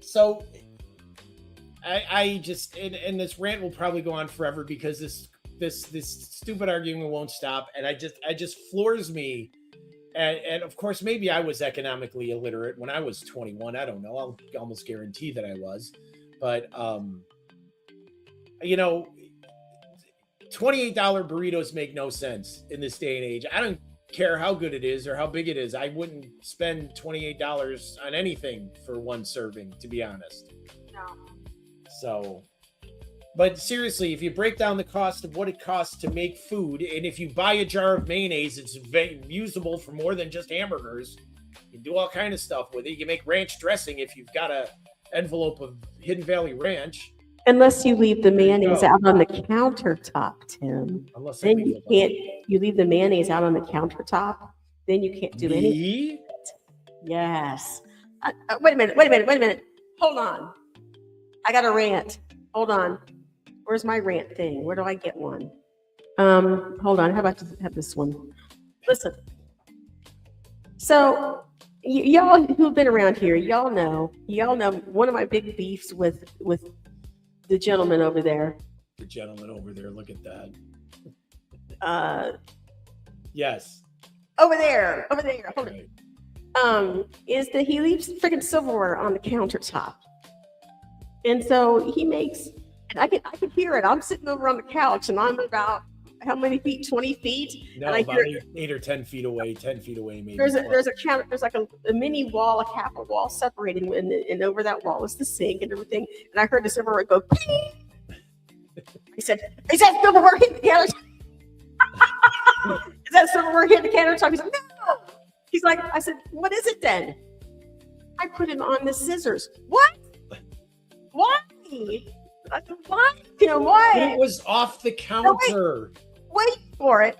So I just and this rant will probably go on forever because this stupid argument won't stop, and I just floors me. And of course, maybe I was economically illiterate when I was 21. I don't know. I'll almost guarantee that I was. But, $28 burritos make no sense in this day and age. I don't care how good it is or how big it is. I wouldn't spend $28 on anything for one serving, to be honest. No. So, but seriously, if you break down the cost of what it costs to make food, and if you buy a jar of mayonnaise, it's usable for more than just hamburgers. You can do all kind of stuff with it. You can make ranch dressing if you've got a envelope of Hidden Valley Ranch. Unless you leave the mayonnaise out on the countertop, Tim. Unless then you can't. You leave the mayonnaise out on the countertop, then you can't do anything. Yes. Wait a minute. Hold on. I got a rant. hold on. Where's my rant thing? Where do I get one? Hold on. How about have this one? Listen. So y'all who've been around here, y'all know one of my big beefs with the gentleman over there. The gentleman over there, look at that. Yes. Over there. Hold right. on. Is that he leaves freaking silverware on the countertop. And so he makes, and I can hear it. I'm sitting over on the couch and I'm about how many feet? 20 feet? No, and I about hear, 8 or 10 feet away, 10 feet away maybe. There's like a mini wall, a half a wall separating, and over that wall is the sink and everything. And I heard the silverware go, ping! He said, is that silverware hitting the countertop? Is that silverware hitting the countertop? He's like, no! He's like, I said, what is it then? I put it on the scissors. What? Why? I said, why? Why? It was off the counter. Wait for it.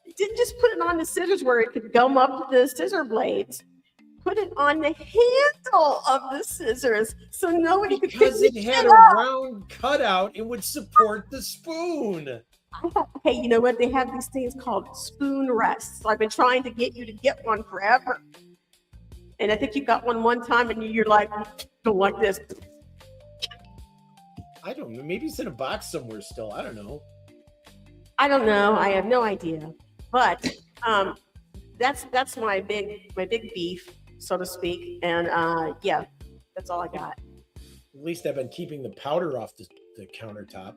You didn't just put it on the scissors where it could gum up the scissor blades. Put it on the handle of the scissors so nobody could. Because it had a round cutout, it would support the spoon. Hey, you know what? They have these things called spoon rests. So I've been trying to get you to get one forever. And I think you got one time and you're like, don't like this. I don't know. Maybe it's in a box somewhere still. I don't know. I have no idea. But that's my big beef, so to speak. And yeah, that's all I got. At least I've been keeping the powder off the countertop.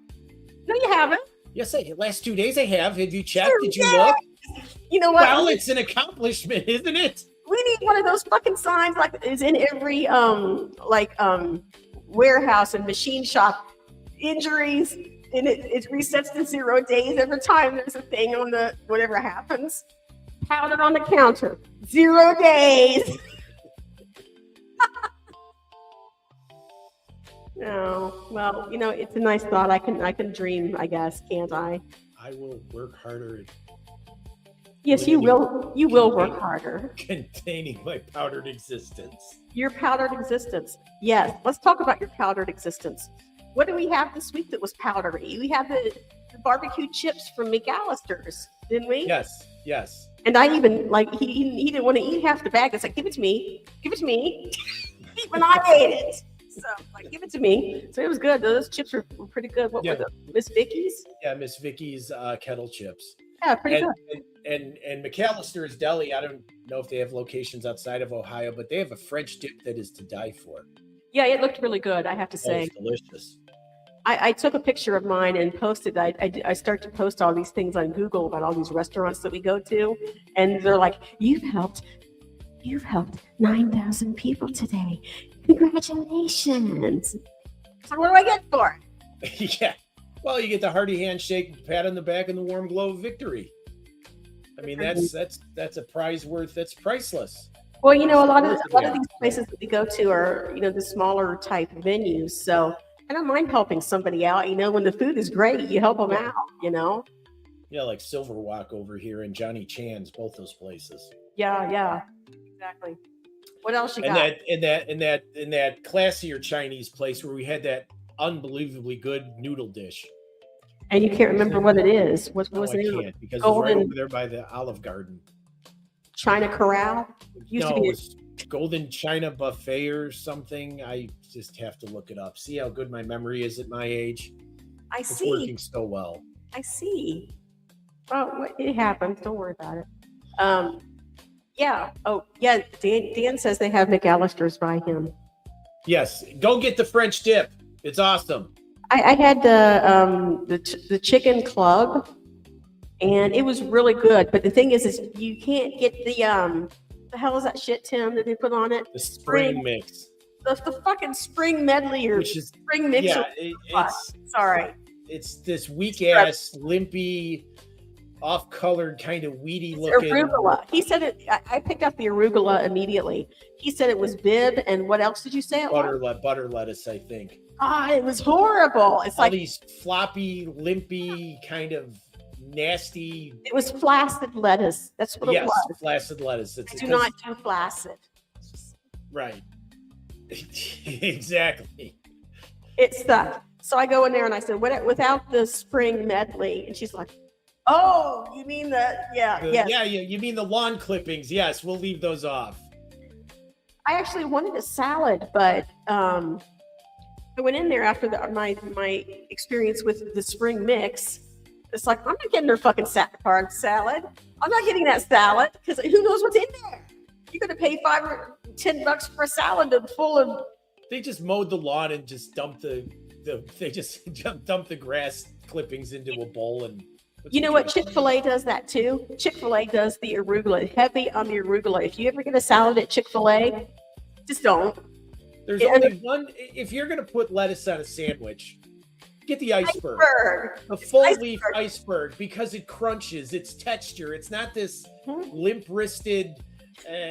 No, you haven't. Yes, last 2 days I have. Have you checked? Sure, did you look? You know what? Well, it's an accomplishment, isn't it? We need one of those fucking signs like is in every warehouse and machine shop. Injuries, and it resets to 0 days every time there's a thing on the whatever happens. Powdered on the counter, 0 days. No, well, it's a nice thought. I can dream, I guess, can't I? I will work harder. Yes, you will. You will work harder. Containing my powdered existence. Your powdered existence. Yes. Let's talk about your powdered existence. What do we have this week that was powdery? We had the barbecue chips from McAllister's, didn't we? Yes. And I even he didn't want to eat half the bag. It's like, give it to me. When I ate it. So give it to me. So it was good. Those chips were pretty good. What were the Miss Vicky's? Yeah, Miss Vicky's kettle chips. Yeah, pretty good. And McAllister's Deli, I don't know if they have locations outside of Ohio, but they have a French dip that is to die for. Yeah, it looked really good, I have to say. It's delicious. I took a picture of mine and posted. I start to post all these things on Google about all these restaurants that we go to, and they're like, "You've helped 9,000 people today. Congratulations!" So what do I get for it? Yeah, well, you get the hearty handshake, pat on the back, and the warm glow of victory. I mean, that's a prize worth. That's priceless. Well, a lot of these places that we go to are the smaller type venues, so. I don't mind helping somebody out. When the food is great, you help them out, Yeah, like Silver Walk over here and Johnny Chan's, both those places. Yeah, exactly. What else you got? In that classier Chinese place where we had that unbelievably good noodle dish. And you can't remember what it is. What was it? I can't, because it's right over there by the Olive Garden. China Corral? It was Golden China Buffet or something. I just have to look it up. See how good my memory is at my age. It's working so well. I see. Well, it happens. Don't worry about it. Yeah. Oh, yeah. Dan says they have McAllister's by him. Yes. Go get the French dip. It's awesome. I had the chicken club, and it was really good. But the thing is you can't get the hell is that shit, Tim, that they put on it? The spring mix. The fucking spring medley or spring mix. Yeah, sorry. It's this weak ass, limpy, off-colored, kind of weedy looking. Arugula. He said it. I picked up the arugula immediately. He said it was bib, and what else did you say? Butter lettuce, I think. It was horrible. It's all like these floppy, limpy, kind of nasty. It was flaccid lettuce. That's what it was. Yes, flaccid lettuce. I do not do flaccid. Right. Exactly. It sucked. So I go in there and I said, without the spring medley. And she's like, oh, you mean yes. Yeah, you mean the lawn clippings. Yes, we'll leave those off. I actually wanted a salad, but I went in there after my experience with the spring mix. It's like, I'm not getting her fucking salad. I'm not getting that salad because who knows what's in there. You're going to pay $5 or $10 for a salad full of. They just mowed the lawn and just dumped they just dumped the grass clippings into a bowl. And you know what? Chick-fil-A does that too. Chick-fil-A does the arugula, heavy on the arugula. If you ever get a salad at Chick-fil-A, just don't. There's only one. If you're going to put lettuce on a sandwich, get the iceberg. The full leaf iceberg, because it crunches, its texture. It's not this limp-wristed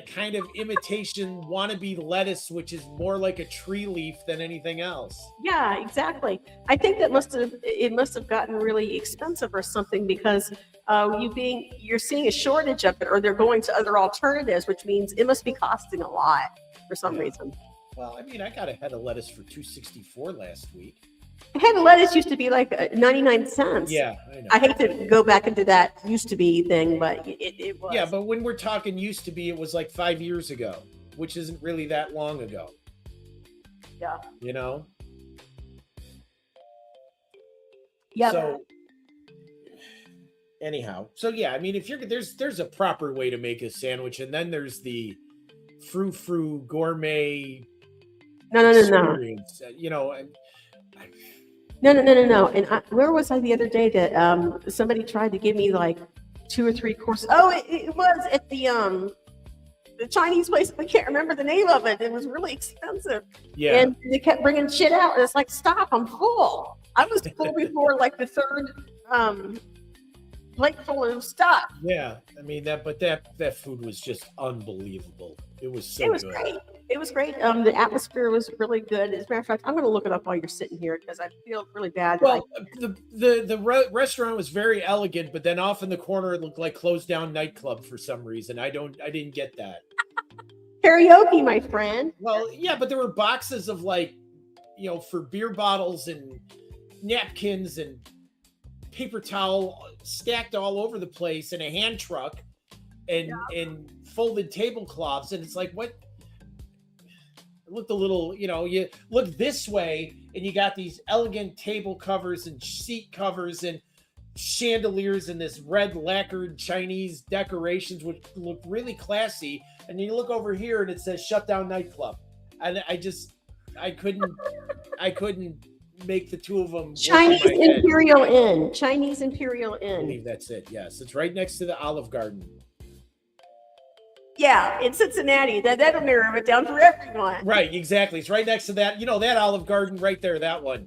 kind of imitation wannabe lettuce, which is more like a tree leaf than anything else. Yeah, exactly. I think that it must have gotten really expensive or something, because you're seeing a shortage of it, or they're going to other alternatives, which means it must be costing a lot for some reason. Well, I mean, I got a head of lettuce for $2.64 last week. A head of lettuce used to be like 99 cents. Yeah, I know. I hate to go back into that used to be thing, but it was. Yeah, but when we're talking used to be, it was like 5 years ago, which isn't really that long ago. Yeah. You know? Yeah. So, anyhow, yeah, I mean, if there's a proper way to make a sandwich, and then there's the frou-frou gourmet. No. experience. You know, No. And where was I the other day that somebody tried to give me like 2 or 3 courses? Oh, it was at the Chinese place. I can't remember the name of it. It was really expensive. Yeah. And they kept bringing shit out. And it's like, stop, I'm full. I was full before like the third plate full of stuff. Yeah. I mean, that food was just unbelievable. It was so good. Great. It was great. The atmosphere was really good. As a matter of fact, I'm going to look it up while you're sitting here because I feel really bad. Well, the restaurant was very elegant, but then off in the corner it looked like closed down nightclub for some reason. I didn't get that. Karaoke, my friend. Well, yeah, but there were boxes of for beer bottles and napkins and paper towel stacked all over the place, and a hand truck and folded tablecloths, and it's like, what? It looked a little, you look this way and you got these elegant table covers and seat covers and chandeliers and this red lacquered Chinese decorations, which look really classy. And then you look over here and it says shut down nightclub. And I couldn't make the two of them. Chinese Imperial Inn. Chinese Imperial Inn. I believe that's it. Yes. It's right next to the Olive Garden. Yeah, in Cincinnati. That'll narrow it down for everyone. Right, exactly. It's right next to that. That Olive Garden right there, that one.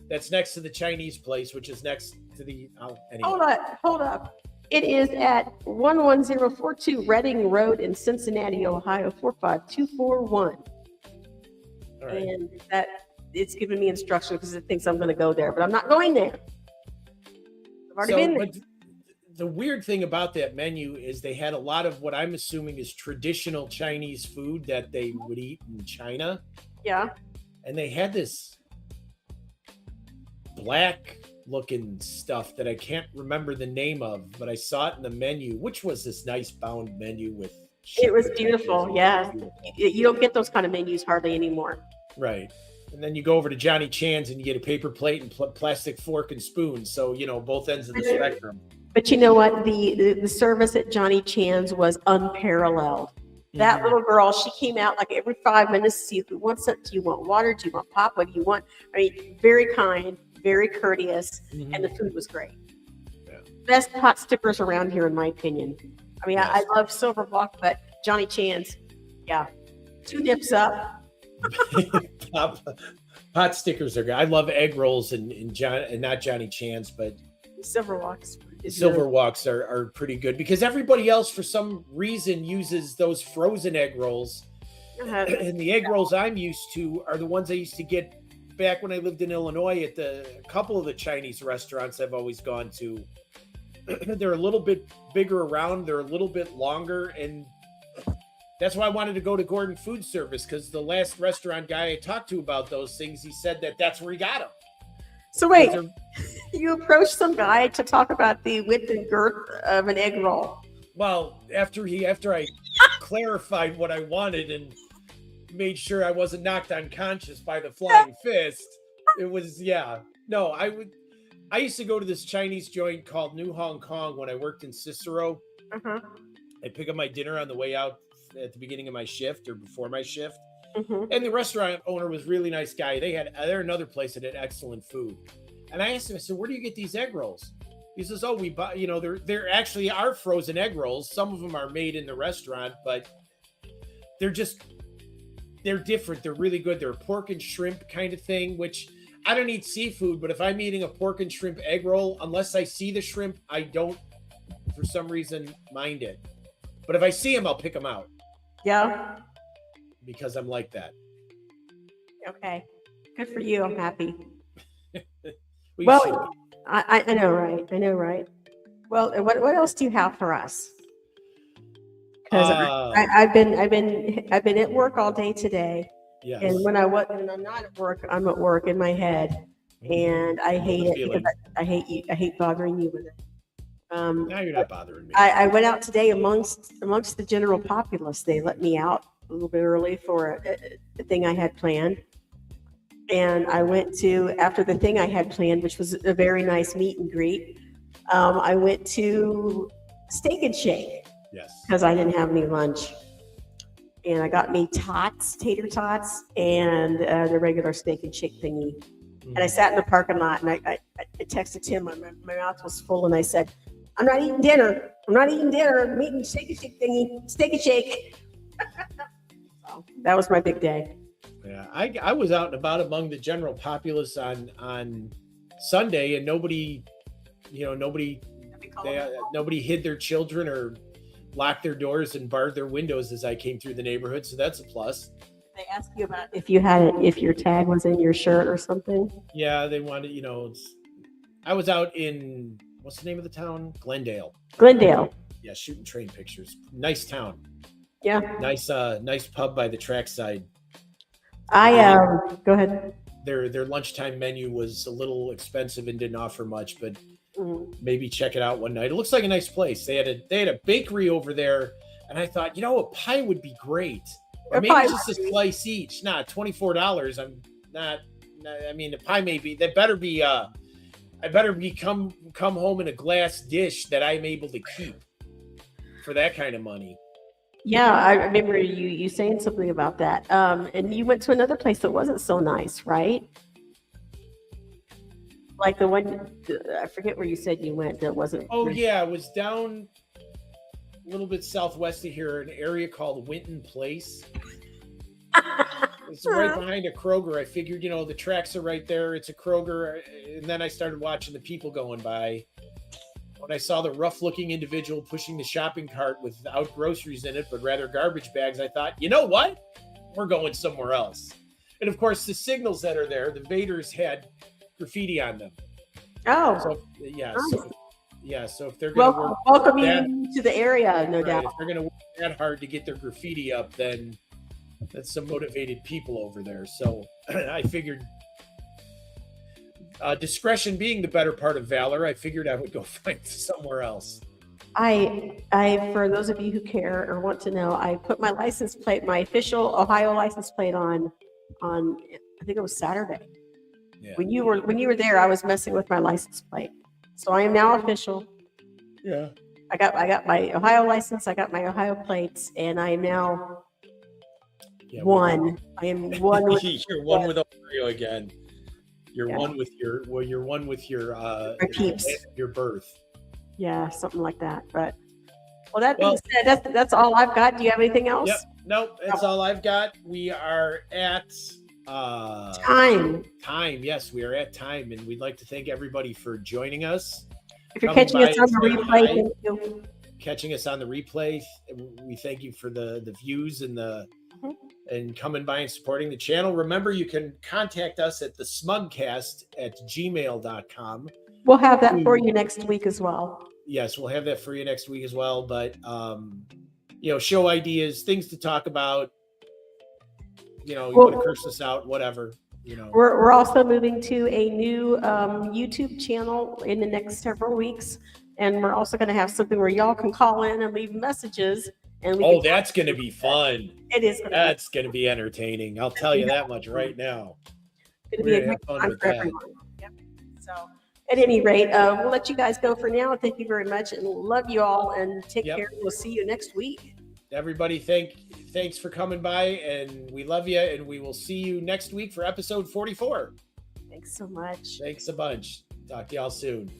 That's next to the Chinese place, which is next to the... Anyway. Hold up. It is at 11042 Reading Road in Cincinnati, Ohio, 45241. All right. And it's giving me instruction because it thinks I'm going to go there, but I'm not going there. I've already been there. The weird thing about that menu is they had a lot of what I'm assuming is traditional Chinese food that they would eat in China. Yeah. And they had this black looking stuff that I can't remember the name of, but I saw it in the menu, which was this nice bound menu with... It was beautiful. Yeah. You don't get those kind of menus hardly anymore. Right. And then you go over to Johnny Chan's and you get a paper plate and plastic fork and spoon. So, both ends of the spectrum. But you know what? The service at Johnny Chan's was unparalleled. That little girl, she came out like every 5 minutes to see who wants it. Do you want water? Do you want pop? What do you want? I mean, very kind, very courteous, and the food was great. Yeah. Best pot stickers around here, in my opinion. I mean, yes. I love Silverbuck, but Johnny Chan's, yeah, 2 nips up. Pot stickers are good. I love egg rolls and not Johnny Chan's, but Silverwalks are pretty good because everybody else for some reason uses those frozen egg rolls. And the egg rolls I'm used to are the ones I used to get back when I lived in Illinois at a couple of the Chinese restaurants I've always gone to. They're a little bit bigger around, they're a little bit longer, and that's why I wanted to go to Gordon Food Service, because the last restaurant guy I talked to about those things, he said that's where he got them. So wait, Those are- you approached some guy to talk about the width and girth of an egg roll. well, after I clarified what I wanted and made sure I wasn't knocked unconscious by the flying fist, it was No, I used to go to this Chinese joint called New Hong Kong when I worked in Cicero. Uh-huh. I'd pick up my dinner on the way out at the beginning of my shift or before my shift. Mm-hmm. And the restaurant owner was a really nice guy. They're another place that had excellent food. And I asked him, I said, where do you get these egg rolls? He says, oh, we buy, there actually are frozen egg rolls. Some of them are made in the restaurant, but they're different. They're really good. They're a pork and shrimp kind of thing, which I don't eat seafood, but if I'm eating a pork and shrimp egg roll, unless I see the shrimp, I don't, for some reason, mind it. But if I see them, I'll pick them out. Yeah. Because I'm like that. Okay. Good for you. I'm happy. We Well, should. I know, right? I know, right? Well, what else do you have for us? Because I've been at work all day today, Yes. and when I'm not at work, I'm at work in my head, and I hate it because I hate you. I hate bothering you with it. Now you're not bothering me. I went out today amongst the general populace. They let me out a little bit early for a thing I had planned. And I went to, after the thing I had planned, which was a very nice meet and greet, I went to Steak and Shake. Yes. Because I didn't have any lunch. And I got me tater tots, and the regular Steak and Shake thingy. And I sat in the parking lot, and I texted Tim. My mouth was full, and I said, I'm not eating dinner. I'm eating Steak and Shake thingy. Steak and Shake. So that was my big day. Yeah, I was out and about among the general populace on Sunday, and nobody hid their children or locked their doors and barred their windows as I came through the neighborhood. So that's a plus. They asked you about if your tag was in your shirt or something. Yeah, they wanted, I was out in, what's the name of the town? Glendale. Yeah, shooting train pictures. Nice town. Yeah. Nice pub by the trackside. Go ahead. Their lunchtime menu was a little expensive and didn't offer much, but maybe check it out one night. It looks like a nice place. They had a bakery over there, and I thought, a pie would be great. Or maybe just a slice each. Nah, $24. I'm not. I mean, the pie may be. That better be. I better be come home in a glass dish that I'm able to keep for that kind of money. Yeah, I remember you saying something about that. And you went to another place that wasn't so nice, right? Like the one, I forget where you said you went that wasn't. Oh, yeah. It was down a little bit southwest of here, an area called Winton Place. It's right behind a Kroger. I figured, the tracks are right there. It's a Kroger. And then I started watching the people going by. When I saw the rough-looking individual pushing the shopping cart without groceries in it, but rather garbage bags, I thought, you know what? We're going somewhere else. And, of course, the signals that are there, the Vaders had graffiti on them. Oh. So, yeah. Nice. So if they're going to welcome you to the area, no doubt. If they're going to work that hard to get their graffiti up, then that's some motivated people over there. So I figured, discretion being the better part of valor, I figured I would go find somewhere else. I for those of you who care or want to know, I put my license plate, my official Ohio license plate on I think it was Saturday. Yeah. When you were there, I was messing with my license plate. So I am now official. Yeah. I got my Ohio license, I got my Ohio plates, and I am now one. I am one with you're one with Ohio again. You're one with your peeps. Your birth. Yeah, something like that. But that being said, that's all I've got. Do you have anything else? Yep. Nope, that's all I've got. We are at time. Yes, we are at time, and we'd like to thank everybody for joining us. If you're catching us on the replay, thank you. Catching us on the replay, we thank you for the views and and coming by and supporting the channel. Remember, you can contact us at the SMUG Cast at gmail.com. We'll have that for you next week as well. Yes, we'll have that for you next week as well. But show ideas, things to talk about. You want to curse us out, whatever. you know. We're also moving to a new YouTube channel in the next several weeks. And we're also going to have something where y'all can call in and leave messages. And we Oh, can that's going to be fun. It is going to That's going to be entertaining. I'll tell you that much right now. be a We're great gonna have fun time with for that. everyone. Yep. So at any rate, we'll let you guys go for now. Thank you very much and love you all and take Yep. care. We'll see you next week. Everybody, thanks for coming by, and we love you, and we will see you next week for episode 44. Thanks so much. Thanks a bunch. Talk to y'all soon.